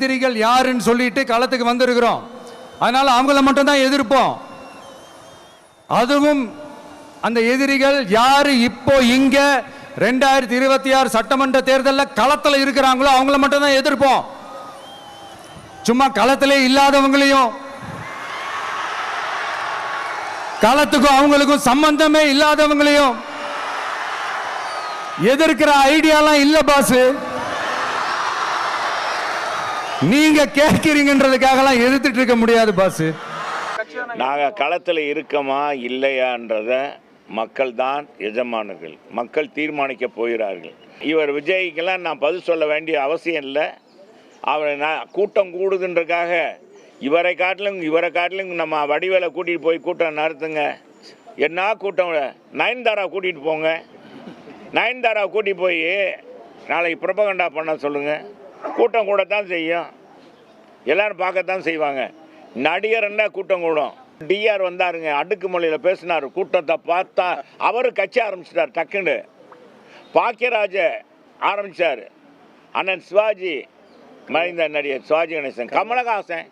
எதிரிகள் யாருன்னு சொல்லிட்டு களத்துக்கு வந்திருக்கிறோம். அதனால அவங்கள மட்டும் தான் எதிர்ப்போம். அதுவும் அந்த எதிரிகள் யாரு இப்போ இங்க 2026 சட்டமன்ற தேர்தலில் களத்தில் இருக்கிறாங்களோ அவங்கள மட்டும் தான் எதிர்ப்போம். சும்மா களத்திலே இல்லாதவங்களையும், களத்துக்கும் அவங்களுக்கும் சம்பந்தமே இல்லாதவங்களையும் எதிர்க்கிற ஐடியாலாம் இல்ல பாஸ். நீங்க கேட்கிறீங்கன்றதுக்காக எதிர்த்துட்டு இருக்க முடியாது பாஸ். நாங்க களத்தில் இருக்கமா இல்லையான்றத மக்கள் தான் எஜமானர்கள். மக்கள் தீர்மானிக்க போகிறார்கள். இவர் விஜய்க்கெல்லாம் நான் பதில் சொல்ல வேண்டிய அவசியம் இல்லை. அவர் கூட்டம் கூடுதுன்றக்காக இவரை காட்டிலும் நம்ம வடிவேலை கூட்டிகிட்டு போய் கூட்டம் நடத்துங்க. என்ன கூட்டம்? நயன்தாரா கூட்டிகிட்டு போங்க. நயன்தாரா கூட்டிகிட்டு போய் நாளைக்கு ப்ரொபகண்டா பண்ண சொல்லுங்கள். கூட்டம் கூடத்தான் செய்யும், எல்லோரும் பார்க்கத்தான் செய்வாங்க. நடிகர்னா கூட்டம் கூடும். டிஆர் வந்தாருங்க, அடுக்குமொழியில் பேசினார். கூட்டத்தை பார்த்தா அவர் கட்சி ஆரம்பிச்சிட்டார். டக்குன்னு பாக்கியராஜ ஆரம்பித்தார். அண்ணன் சிவாஜி, மறைந்த நடிகர் சிவாஜி கணேசன், கமலஹாசன்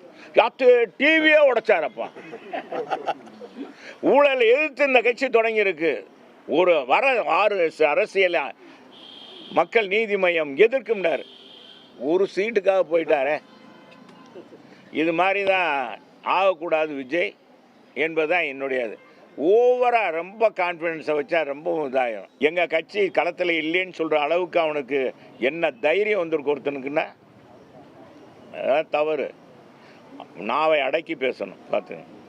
டிவியே உடைச்சாரப்பா. ஊழல் எதிர்த்து இந்த கட்சி தொடங்கியிருக்கு. ஒரு வர 6 அரசியல் மக்கள் நீதி மையம் எதிர்க்கும்னார். ஒரு சீட்டுக்காக போயிட்டாரே. இது மாதிரி தான் ஆகக்கூடாது விஜய் என்பதுதான் என்னுடையது. ஓவராக ரொம்ப கான்ஃபிடென்ஸை வச்சா ரொம்ப இதாகிடும். எங்கள் கட்சி களத்தில் இல்லைன்னு சொல்கிற அளவுக்கு அவனுக்கு என்ன தைரியம் வந்துருக்கு ஒருத்தனுக்குன்னா தவறு. நாவை அடக்கி பேசணும் பார்த்துங்க.